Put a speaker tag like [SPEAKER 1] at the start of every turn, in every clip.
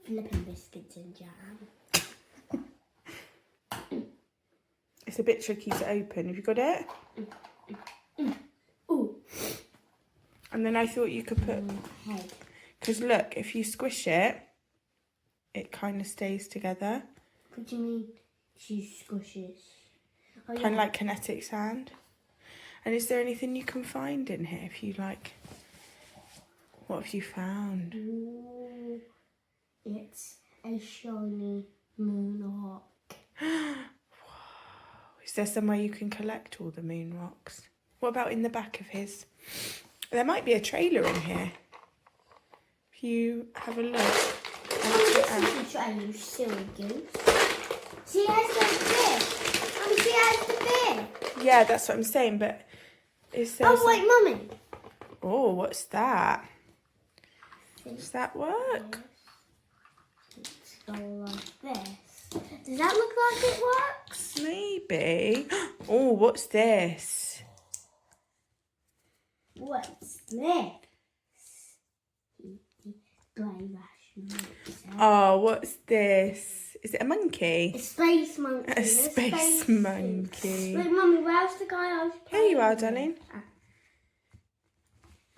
[SPEAKER 1] flipping biscuits and jam.
[SPEAKER 2] It's a bit tricky to open. Have you got it?
[SPEAKER 1] Ooh.
[SPEAKER 2] And then I thought you could put... Because look, if you squish it, it kind of stays together.
[SPEAKER 1] What do you mean she squishes? Oh,
[SPEAKER 2] Kind of like kinetic sand. And is there anything you can find in here if you like... What have you found?
[SPEAKER 1] Ooh, it's a shiny moon rock.
[SPEAKER 2] Is there somewhere you can collect all the moon rocks? What about in the back of his? There might be a trailer in here. If you have a look.
[SPEAKER 1] This is a trailer, you silly goose. She has the bit. She has the bit.
[SPEAKER 2] Yeah, that's what I'm saying, but is there...
[SPEAKER 1] Oh, wait, Mummy.
[SPEAKER 2] Oh, what's that? Does that work?
[SPEAKER 1] It's go like this. Does that look like it works?
[SPEAKER 2] Maybe. Oh, what's this?
[SPEAKER 1] What's this?
[SPEAKER 2] Oh, what's this? Is it a monkey?
[SPEAKER 1] A space monkey.
[SPEAKER 2] A space monkey.
[SPEAKER 1] Wait, Mummy, where's the guy I was playing
[SPEAKER 2] Here you are,
[SPEAKER 1] with?
[SPEAKER 2] darling.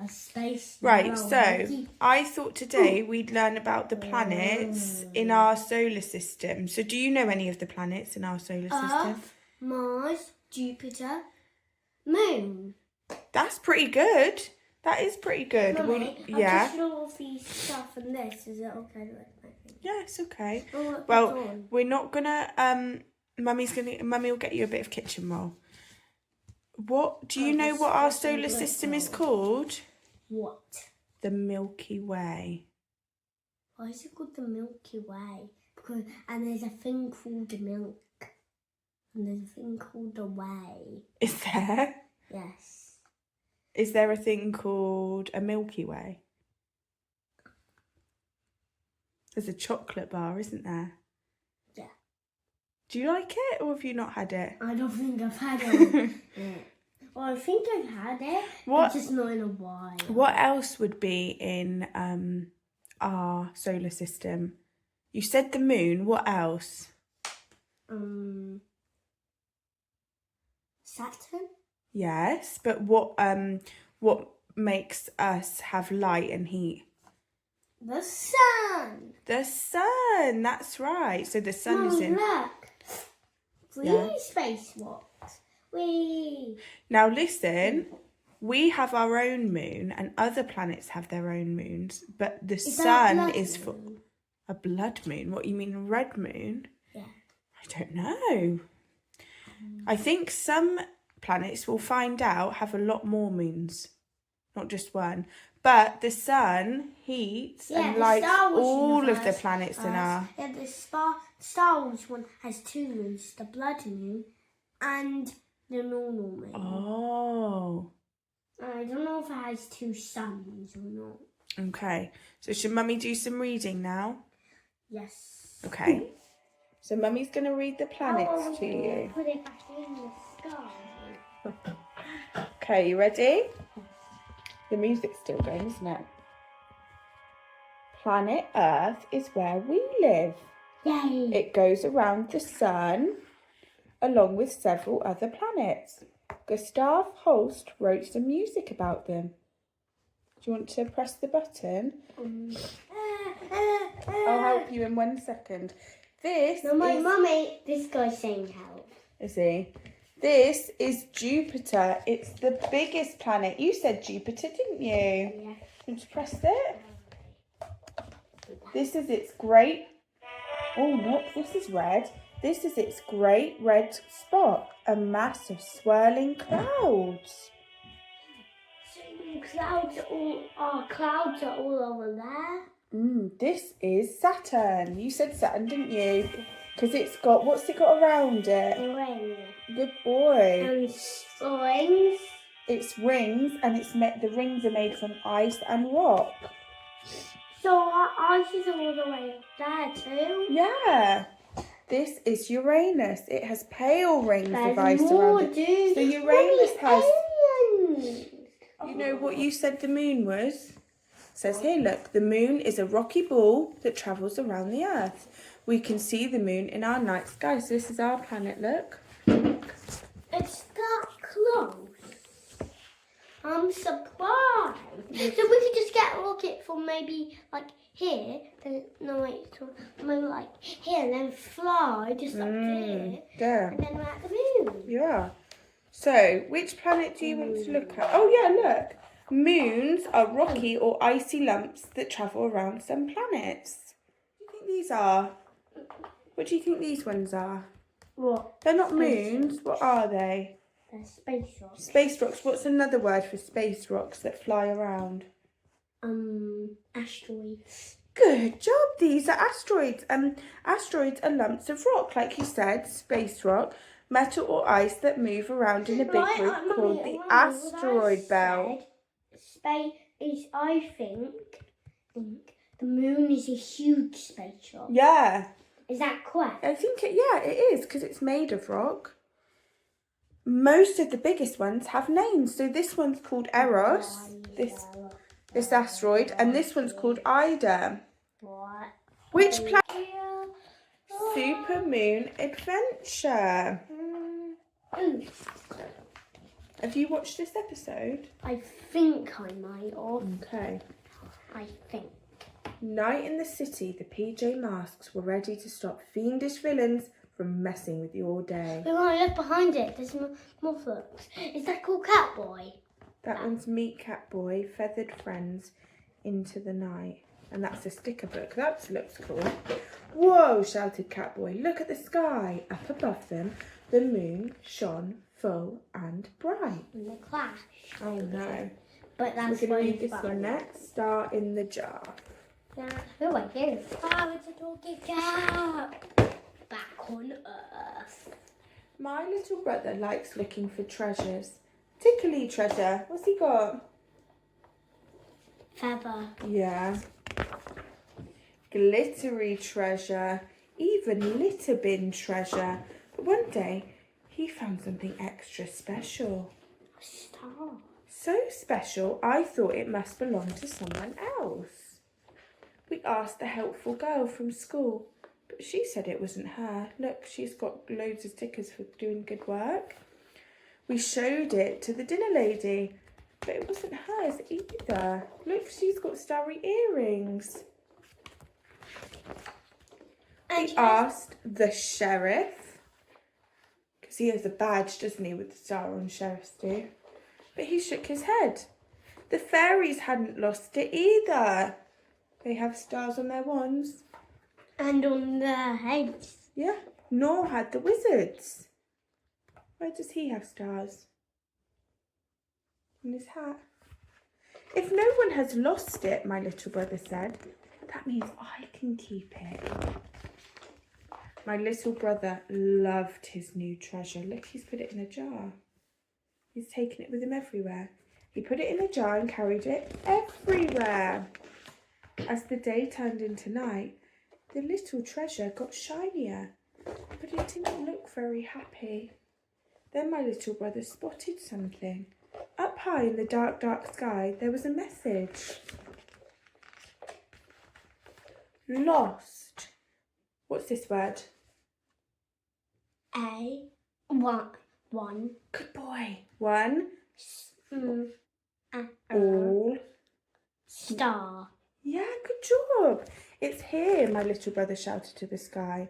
[SPEAKER 1] A space
[SPEAKER 2] Right, so
[SPEAKER 1] monkey.
[SPEAKER 2] I thought today we'd learn about the planets in our solar system. So do you know any of the planets in our solar system?
[SPEAKER 1] Earth, Mars, Jupiter, Moon.
[SPEAKER 2] That's pretty good. That is pretty good.
[SPEAKER 1] Mummy,
[SPEAKER 2] yeah.
[SPEAKER 1] I've just done all these stuff and this. Is it okay to let my thing?
[SPEAKER 2] Yeah, it's okay.
[SPEAKER 1] Oh, look,
[SPEAKER 2] Well,
[SPEAKER 1] it's on.
[SPEAKER 2] we're not gonna. Mummy will get you a bit of kitchen roll. What do you know? What our solar system is called?
[SPEAKER 1] What?
[SPEAKER 2] The Milky Way.
[SPEAKER 1] Why is it called the Milky Way? And there's a thing called the milk. And there's a thing called the way.
[SPEAKER 2] Is there?
[SPEAKER 1] Yes.
[SPEAKER 2] Is there a thing called a Milky Way? There's a chocolate bar, isn't there?
[SPEAKER 1] Yeah.
[SPEAKER 2] Do you like it, or have you not had it?
[SPEAKER 1] I don't think I've had it. Well, I think I've had it,
[SPEAKER 2] What?
[SPEAKER 1] but just not in a while.
[SPEAKER 2] What else would be in our solar system? You said the moon. What else?
[SPEAKER 1] Saturn?
[SPEAKER 2] Yes, but what makes us have light and heat?
[SPEAKER 1] The sun.
[SPEAKER 2] The sun. That's right. So the sun is in.
[SPEAKER 1] Look. Three spacewalks.
[SPEAKER 2] Now listen. We have our own moon, and other planets have their own moons. But the sun is for a blood moon. What, you mean a red moon?
[SPEAKER 1] Yeah.
[SPEAKER 2] I don't know. I think some planets we'll find out have a lot more moons, not just one. But the sun heats and lights all of the planets in our...
[SPEAKER 1] Yeah, the Star Wars one has two moons, the blood moon and the normal moon.
[SPEAKER 2] Oh.
[SPEAKER 1] I don't know if it has two suns or not.
[SPEAKER 2] Okay. So should Mummy do some reading now?
[SPEAKER 1] Yes.
[SPEAKER 2] Okay. So Mummy's going to read the planets to you.
[SPEAKER 1] Put it back in the sky.
[SPEAKER 2] Okay, you ready? The music's still going, isn't it? Planet Earth is where we live.
[SPEAKER 1] Yay!
[SPEAKER 2] It goes around the sun along with several other planets. Gustav Holst wrote some music about them. Do you want to press the button? I'll help you in 1 second.
[SPEAKER 1] Mummy, this guy's saying help.
[SPEAKER 2] Is he? This is Jupiter. It's the biggest planet. You said Jupiter, didn't you?
[SPEAKER 1] Yeah.
[SPEAKER 2] Want to press it? This is its great... Oh, look, this is red. This is its great red spot. A mass of swirling clouds.
[SPEAKER 1] Clouds are all over there.
[SPEAKER 2] This is Saturn. You said Saturn, didn't you? Because it's got... What's it got around it?
[SPEAKER 1] Rings.
[SPEAKER 2] Good boy.
[SPEAKER 1] And rings.
[SPEAKER 2] It's rings, and the rings are made from ice and rock.
[SPEAKER 1] So our ice is all the way up there too?
[SPEAKER 2] Yeah. This is Uranus. It has pale rings of ice around it. So Uranus has...
[SPEAKER 1] Aliens.
[SPEAKER 2] You know what you said the moon was? says here, look, the moon is a rocky ball that travels around the earth. We can see the moon in our night sky. So this is our planet, look.
[SPEAKER 1] It's that close. I'm surprised. So we could just get a rocket from maybe like here, then no wait, so maybe like here and then fly just up here.
[SPEAKER 2] There.
[SPEAKER 1] And then we're at the moon.
[SPEAKER 2] Yeah. So which planet do you want to look at? Oh yeah, look. Moons are rocky or icy lumps that travel around some planets. What do you think these are? What do you think these ones are?
[SPEAKER 1] What?
[SPEAKER 2] They're not moons. What are they?
[SPEAKER 1] They're space rocks.
[SPEAKER 2] Space rocks. What's another word for space rocks that fly around?
[SPEAKER 1] Asteroids.
[SPEAKER 2] Good job. These are asteroids. Asteroids are lumps of rock, like you said, space rock, metal or ice that move around in a big group called the asteroid belt.
[SPEAKER 1] Space is, I think the moon is a huge space rock.
[SPEAKER 2] Yeah.
[SPEAKER 1] Is that correct?
[SPEAKER 2] I think it is, because it's made of rock. Most of the biggest ones have names. So this one's called Eros, this asteroid, and this one's called Ida.
[SPEAKER 1] What?
[SPEAKER 2] Which planet? Super Moon Adventure. Have you watched this episode?
[SPEAKER 1] I think I might have.
[SPEAKER 2] Okay.
[SPEAKER 1] I think.
[SPEAKER 2] Night in the city, the PJ Masks were ready to stop fiendish villains from messing with you all day.
[SPEAKER 1] We want to look behind it. There's more foots. Is that called Catboy?
[SPEAKER 2] That one's Meet Catboy, Feathered Friends into the Night. And that's a sticker book. That looks cool. Whoa, shouted Catboy. Look at the sky. Up above them, the moon shone full and bright.
[SPEAKER 1] And the clash.
[SPEAKER 2] Oh no.
[SPEAKER 1] But that's
[SPEAKER 2] We're going to read
[SPEAKER 1] really
[SPEAKER 2] this one next. Star in the Jar.
[SPEAKER 1] Oh, I hear. Oh, it's a talking cat. Back on Earth.
[SPEAKER 2] My little brother likes looking for treasures. Tickly treasure. What's he got?
[SPEAKER 1] Feather.
[SPEAKER 2] Yeah. Glittery treasure. Even litter bin treasure. But one day, he found something extra special.
[SPEAKER 1] A star.
[SPEAKER 2] So special, I thought it must belong to someone else. We asked the helpful girl from school, but she said it wasn't her. Look, she's got loads of stickers for doing good work. We showed it to the dinner lady, but it wasn't hers either. Look, she's got starry earrings. We asked the sheriff, because he has a badge, doesn't he, with the star on, sheriffs do. But he shook his head. The fairies hadn't lost it either. They have stars on their wands.
[SPEAKER 1] And on their heads.
[SPEAKER 2] Yeah, nor had the wizards. Where does he have stars? On his hat. If no one has lost it, my little brother said, that means I can keep it. My little brother loved his new treasure. Look, he's put it in a jar. He's taken it with him everywhere. He put it in a jar and carried it everywhere. As the day turned into night, the little treasure got shinier, but it didn't look very happy. Then my little brother spotted something. Up high in the dark, dark sky, there was a message. Lost. What's this word?
[SPEAKER 1] One.
[SPEAKER 2] Good boy. One.
[SPEAKER 1] All. Star.
[SPEAKER 2] Yeah, good job. It's here, my little brother shouted to the sky.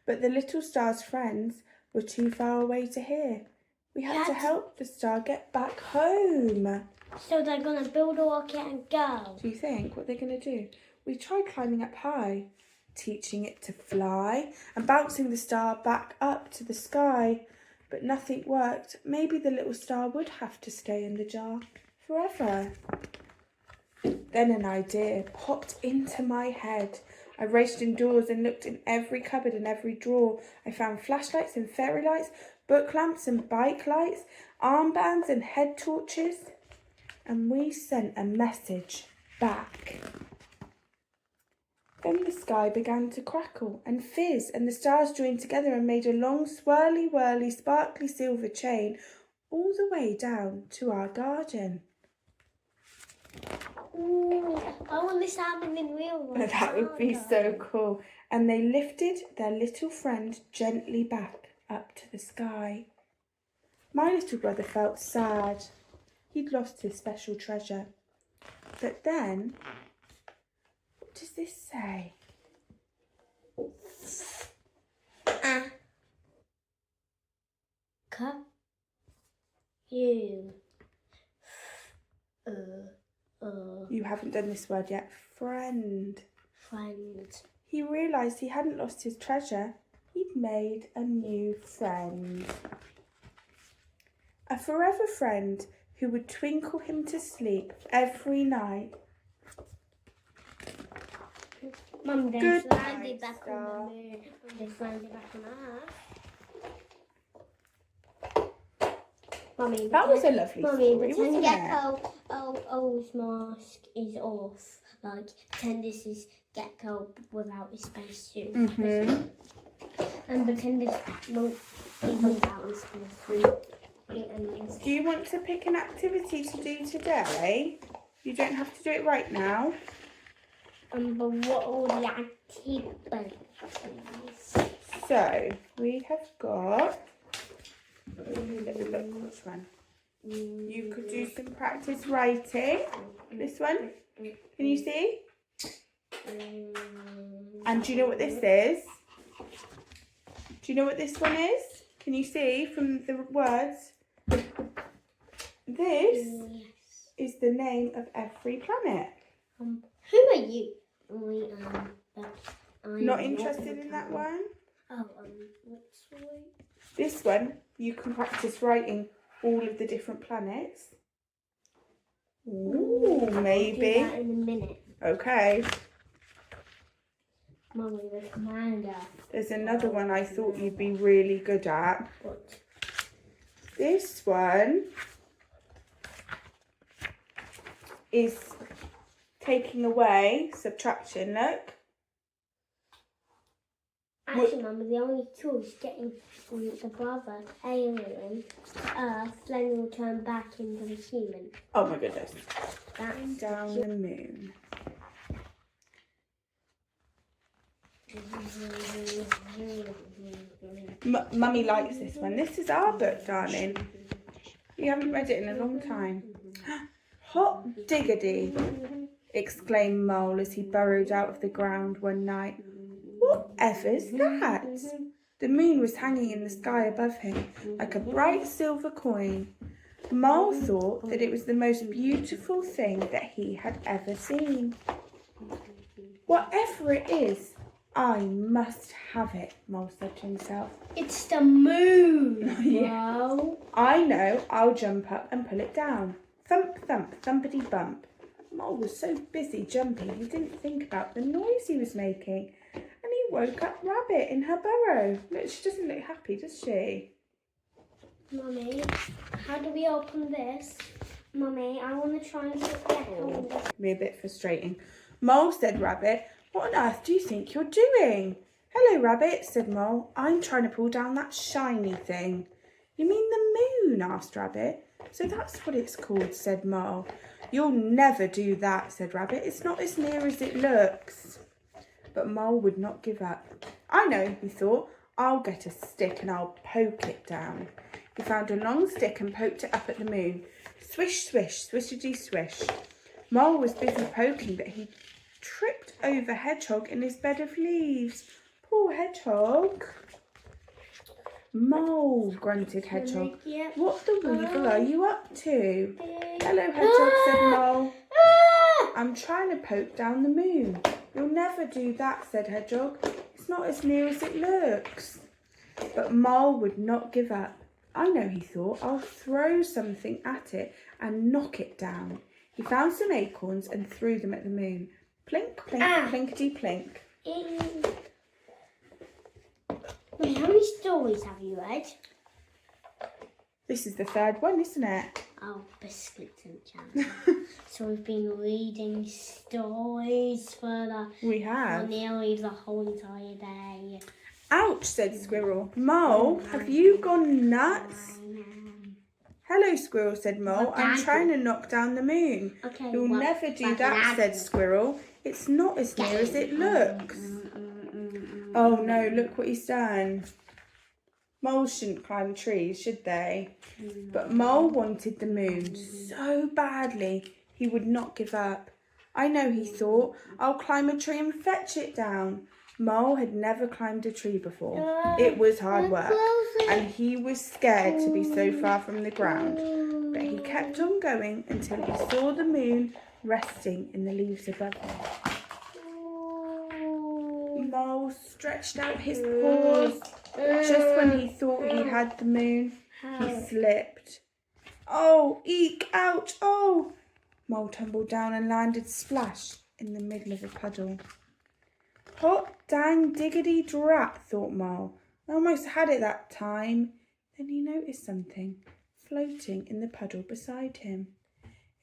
[SPEAKER 2] But the little star's friends were too far away to hear. We had to help the star get back home.
[SPEAKER 1] So they're going to build a rocket and go.
[SPEAKER 2] Do you think? What they're going to do? We tried climbing up high, teaching it to fly and bouncing the star back up to the sky. But nothing worked. Maybe the little star would have to stay in the jar forever. Then an idea popped into my head. I raced indoors and looked in every cupboard and every drawer. I found flashlights and fairy lights, book lamps and bike lights, armbands and head torches. And we sent a message back. Then the sky began to crackle and fizz, and the stars joined together and made a long, swirly, whirly, sparkly silver chain all the way down to our garden.
[SPEAKER 1] Ooh, I want this to happen in real life.
[SPEAKER 2] That would be so cool. And they lifted their little friend gently back up to the sky. My little brother felt sad. He'd lost his special treasure. But then, what does this say?
[SPEAKER 1] You.
[SPEAKER 2] You haven't done this word yet. Friend.
[SPEAKER 1] Friend.
[SPEAKER 2] He realised he hadn't lost his treasure. He'd made a new friend. A forever friend who would twinkle him to sleep every night.
[SPEAKER 1] Mum,
[SPEAKER 2] Good
[SPEAKER 1] there's landed
[SPEAKER 2] night,
[SPEAKER 1] back
[SPEAKER 2] Star.
[SPEAKER 1] on the moon. There's landed back on Earth. Mummy,
[SPEAKER 2] That was a lovely story,
[SPEAKER 1] pretend
[SPEAKER 2] wasn't it?
[SPEAKER 1] Gecko's mask is off. Like, pretend this is Gecko without his spacesuit. And pretend this won't be without his spacesuit.
[SPEAKER 2] Do you want to pick an activity to do today? You don't have to do it right now.
[SPEAKER 1] But what are the activities?
[SPEAKER 2] So, we have got... Let me look, which one? You could do some practice writing. This one. Can you see? And do you know what this is? Do you know what this one is? Can you see from the words? This is the name of every planet.
[SPEAKER 1] Who are you?
[SPEAKER 2] Not interested in that one?
[SPEAKER 1] What's right?
[SPEAKER 2] This one, you can practice writing all of the different planets. Ooh, maybe.
[SPEAKER 1] I'll do that in a minute.
[SPEAKER 2] Okay.
[SPEAKER 1] Mummy, the commander.
[SPEAKER 2] There's another one I thought you'd be really good at.
[SPEAKER 1] What?
[SPEAKER 2] This one is taking away subtraction, look.
[SPEAKER 1] Actually, Mummy, the only tool is getting the brother alien to Earth, then he'll turn back into the human.
[SPEAKER 2] Oh my goodness.
[SPEAKER 1] That's
[SPEAKER 2] Down the moon. Mummy likes this one. This is our book, darling. You haven't read it in a long time. Hot diggity, exclaimed Mole as he burrowed out of the ground one night. Whatever's that? The moon was hanging in the sky above him like a bright silver coin. Mole thought that it was the most beautiful thing that he had ever seen. Whatever it is, I must have it, Mole said to himself.
[SPEAKER 1] It's the moon,
[SPEAKER 2] Yeah.
[SPEAKER 1] bro.
[SPEAKER 2] I know, I'll jump up and pull it down. Thump, thump, thumpity bump. Mole was so busy jumping he didn't think about the noise he was making. And he woke up Rabbit in her burrow. Look, she doesn't look happy, does she?
[SPEAKER 1] Mummy, how do we open this? Mummy, I want to try and get Gecko.
[SPEAKER 2] Be a bit frustrating. Mole, said Rabbit, what on earth do you think you're doing? Hello, Rabbit, said Mole. I'm trying to pull down that shiny thing. You mean the moon? Asked Rabbit. So that's what it's called, said Mole. You'll never do that, said Rabbit. It's not as near as it looks. But Mole would not give up. I know, he thought. I'll get a stick and I'll poke it down. He found a long stick and poked it up at the moon. Swish, swish, swishity, swish. Mole was busy poking, but he tripped over Hedgehog in his bed of leaves. Poor Hedgehog. Mole, grunted Hedgehog. What the weevil are you up to? Hello, Hedgehog, said Mole. I'm trying to poke down the moon. You'll never do that, said Hedgehog. It's not as near as it looks. But Mole would not give up. I know, he thought. I'll throw something at it and knock it down. He found some acorns and threw them at the moon. Plink, plink, plinkety, plink.
[SPEAKER 1] Wait, how many stories have you read?
[SPEAKER 2] This is the third one, isn't it?
[SPEAKER 1] Oh, biscuits and jam. So we've been reading stories for nearly the whole entire day.
[SPEAKER 2] Ouch, said Squirrel. Mole, have you gone nuts? Hello, Squirrel, said Mole.
[SPEAKER 1] What
[SPEAKER 2] I'm
[SPEAKER 1] did I
[SPEAKER 2] trying
[SPEAKER 1] do?
[SPEAKER 2] to knock down the moon.
[SPEAKER 1] Okay,
[SPEAKER 2] You'll
[SPEAKER 1] well,
[SPEAKER 2] never do
[SPEAKER 1] what
[SPEAKER 2] that,
[SPEAKER 1] did I
[SPEAKER 2] said
[SPEAKER 1] do?
[SPEAKER 2] Squirrel. It's not as near as it looks. Oh no, look what he's done. Moles shouldn't climb trees, should they? But Mole wanted the moon so badly he would not give up. I know, he thought, I'll climb a tree and fetch it down. Mole had never climbed a tree before. It was hard work, and he was scared to be so far from the ground. But he kept on going until he saw the moon resting in the leaves above him. Mole stretched out his paws. Just when he thought he had the moon, he slipped. Oh, eek, ouch, oh! Mole tumbled down and landed splash in the middle of a puddle. Hot dang diggity drat, thought Mole. I almost had it that time. Then he noticed something floating in the puddle beside him.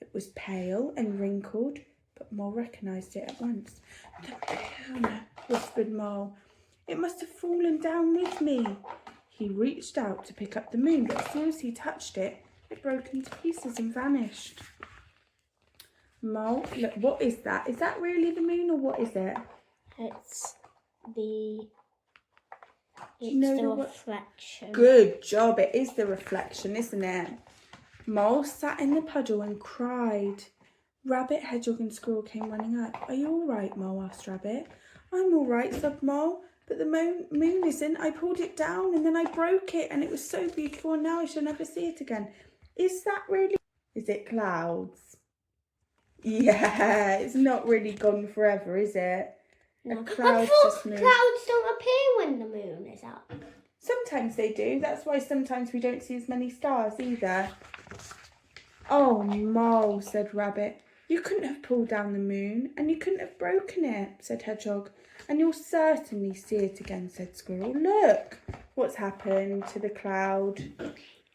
[SPEAKER 2] It was pale and wrinkled, but Mole recognised it at once. The moon, whispered Mole. It must have fallen down with me. He reached out to pick up the moon, but as soon as he touched it, it broke into pieces and vanished. Mole, look, what is that? Is that really the moon or what is it?
[SPEAKER 1] It's the reflection.
[SPEAKER 2] Good job. It is the reflection, isn't it? Mole sat in the puddle and cried. Rabbit, Hedgehog and Squirrel came running up. Are you all right, Mole? Asked Rabbit. I'm all right, sobbed Mole. But the moon isn't. I pulled it down and then I broke it and it was so beautiful and now I shall never see it again. Is that really... Is it clouds? Yeah, it's not really gone forever, is it?
[SPEAKER 1] No.
[SPEAKER 2] A cloud just moved.
[SPEAKER 1] Clouds don't appear when the moon is up.
[SPEAKER 2] Sometimes they do. That's why sometimes we don't see as many stars either. Oh, Mole, said Rabbit. You couldn't have pulled down the moon and you couldn't have broken it, said Hedgehog. And you'll certainly see it again, said Squirrel. Look what's happened to the cloud.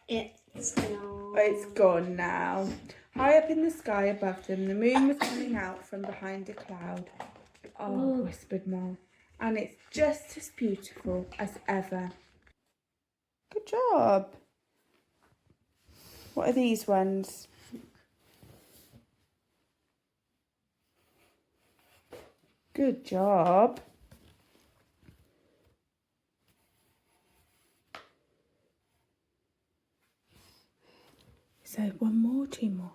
[SPEAKER 1] It's gone.
[SPEAKER 2] Oh, it's gone now. High up in the sky above them, the moon was coming out from behind a cloud. Oh, whispered Mole. And it's just as beautiful as ever. Good job. What are these ones? Good job. So one more, two more.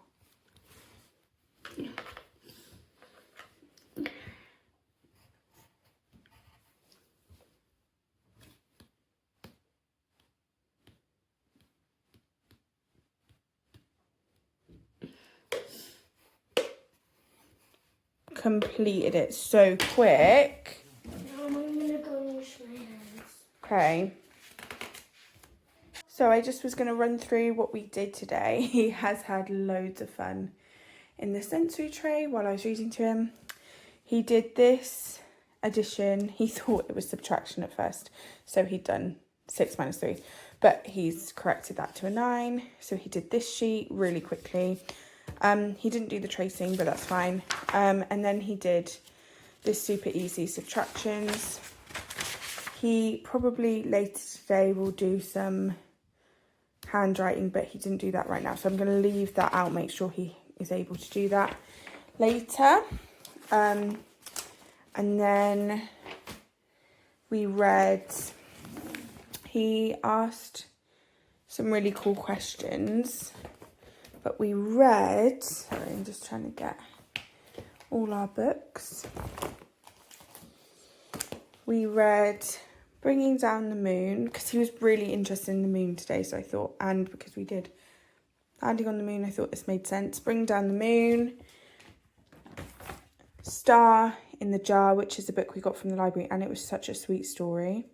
[SPEAKER 2] Completed it so quick.
[SPEAKER 1] I'm gonna go wash my hands.
[SPEAKER 2] Okay. So I just was going to run through what we did today. He has had loads of fun in the sensory tray while I was reading to him. He did this addition. He thought it was subtraction at first. So he'd done 6 minus 3. But he's corrected that to a 9. So he did this sheet really quickly. He didn't do the tracing, but that's fine. And then he did this super easy subtractions. He probably later today will do some handwriting, but he didn't do that right now. So I'm going to leave that out, make sure he is able to do that later. And then we read, he asked some really cool questions. But we read, sorry, I'm just trying to get all our books. We read Bringing Down the Moon, because he was really interested in the moon today, so I thought, and because we did Landing on the Moon, I thought this made sense. Bring Down the Moon, Star in the Jar, which is a book we got from the library, and it was such a sweet story.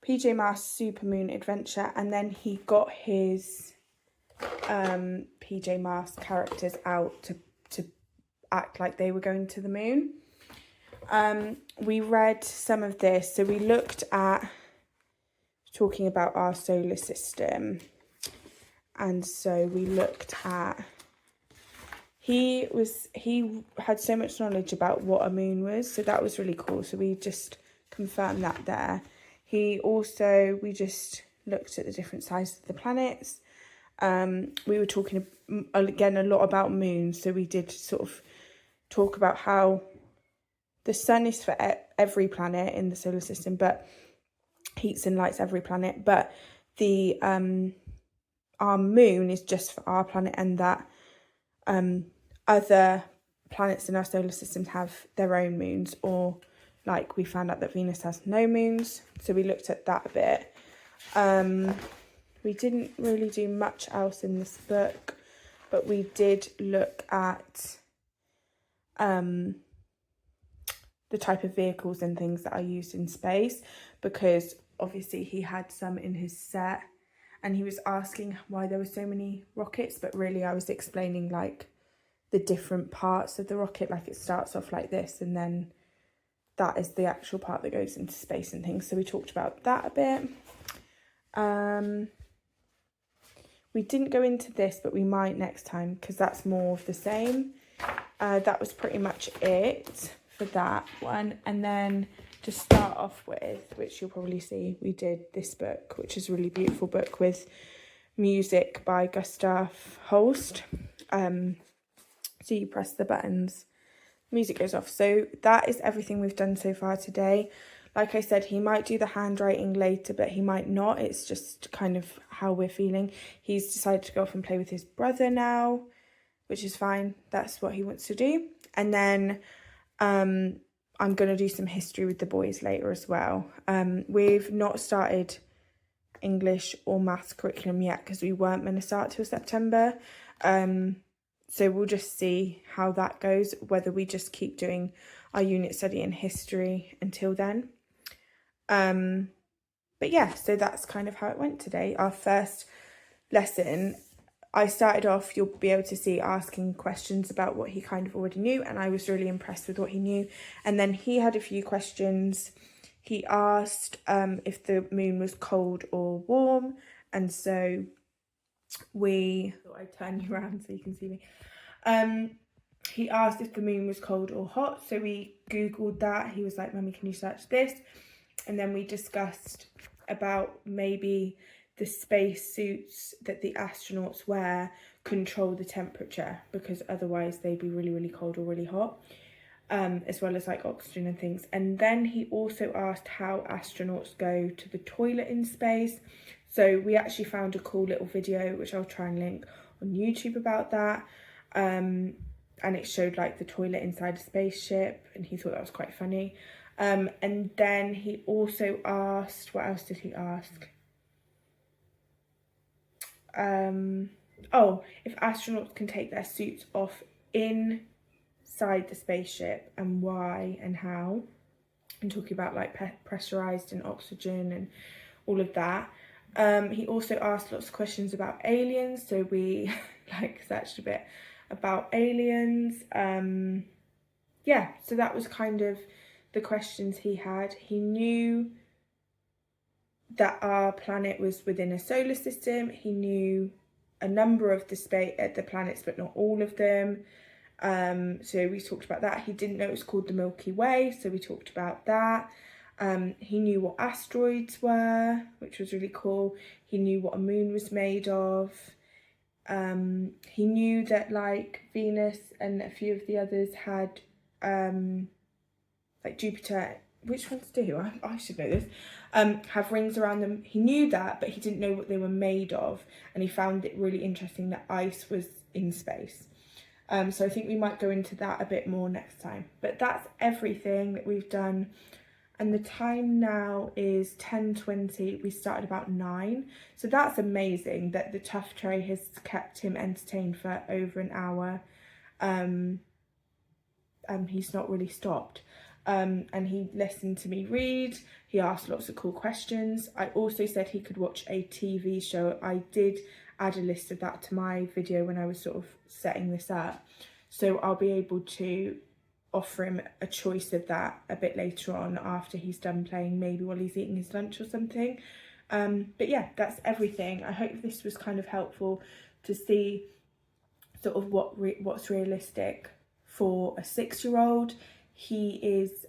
[SPEAKER 2] PJ Masks' Supermoon Adventure, and then he got his PJ Masks characters out to act like they were going to the moon. We read some of this, so we looked at talking about our solar system, and so we looked at he had so much knowledge about what a moon was, so that was really cool. So we just confirmed that there. We just looked at the different sizes of the planets. We were talking again a lot about moons, so we did sort of talk about how the sun is for every planet in the solar system, but heats and lights every planet, but the our moon is just for our planet, and that other planets in our solar system have their own moons, or like we found out that Venus has no moons, so we looked at that a bit. We didn't really do much else in this book, but we did look at the type of vehicles and things that are used in space, because obviously he had some in his set and he was asking why there were so many rockets, but really I was explaining like the different parts of the rocket, like it starts off like this and then that is the actual part that goes into space and things. So we talked about that a bit. We didn't go into this, but we might next time because that's more of the same. That was pretty much it for that one. And then to start off with, which you'll probably see, we did this book, which is a really beautiful book with music by Gustav Holst. So you press the buttons, music goes off. So that is everything we've done so far today. Like I said, he might do the handwriting later, but he might not. It's just kind of how we're feeling. He's decided to go off and play with his brother now, which is fine. That's what he wants to do. And then I'm going to do some history with the boys later as well. We've not started English or maths curriculum yet because we weren't going to start till September. So we'll just see how that goes, whether we just keep doing our unit study in history until then. But yeah, so that's kind of how it went today. Our first lesson, I started off, you'll be able to see, asking questions about what he kind of already knew, and I was really impressed with what he knew. And then he had a few questions. He asked if the moon was cold or warm, and so I thought I'd turn you around so you can see me. He asked if the moon was cold or hot, so we googled that. He was like, "Mummy, can you search this?" And then we discussed about maybe the space suits that the astronauts wear control the temperature, because otherwise they'd be really, really cold or really hot, as well as like oxygen and things. And then he also asked how astronauts go to the toilet in space. So we actually found a cool little video, which I'll try and link on YouTube about that. And it showed like the toilet inside a spaceship, and he thought that was quite funny. And then he also asked, what else did he ask? If astronauts can take their suits off inside the spaceship, and why and how, and talking about like pressurized and oxygen and all of that. He also asked lots of questions about aliens, so we like searched a bit about aliens. Yeah, so that was kind of the questions he had. He knew that our planet was within a solar system. He knew a number of the planets, but not all of them. So we talked about that. He didn't know it was called the Milky Way, so we talked about that. He knew what asteroids were, which was really cool. He knew what a moon was made of. He knew that like Venus and a few of the others had like Jupiter, which ones do? I should know this, have rings around them. He knew that, but he didn't know what they were made of, and he found it really interesting that ice was in space. So I think we might go into that a bit more next time. But that's everything that we've done. And the time now is 10:20. We started about 9. So that's amazing that the tough tray has kept him entertained for over an hour. He's not really stopped. And he listened to me read. He asked lots of cool questions. I also said he could watch a TV show. I did add a list of that to my video when I was sort of setting this up. So I'll be able to offer him a choice of that a bit later on after he's done playing, maybe while he's eating his lunch or something. But yeah, that's everything. I hope this was kind of helpful to see sort of what's realistic for a 6-year-old. He is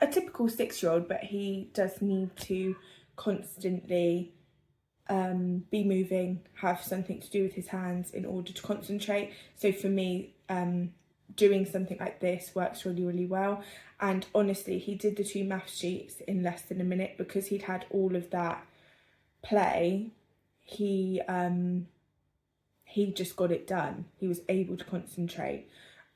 [SPEAKER 2] a typical 6-year-old, but he does need to constantly be moving, have something to do with his hands in order to concentrate. So for me, doing something like this works really, really well. And honestly, he did the 2 math sheets in less than a minute because he'd had all of that play. He just got it done. He was able to concentrate.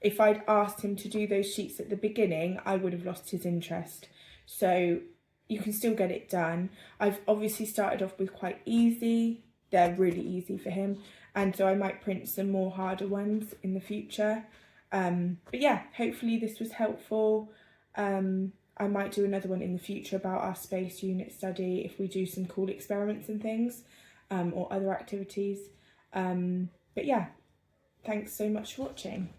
[SPEAKER 2] If I'd asked him to do those sheets at the beginning, I would have lost his interest. So you can still get it done. I've obviously started off with quite easy. They're really easy for him. And so I might print some more harder ones in the future. But yeah, hopefully this was helpful. I might do another one in the future about our space unit study if we do some cool experiments and things, or other activities. But yeah, thanks so much for watching.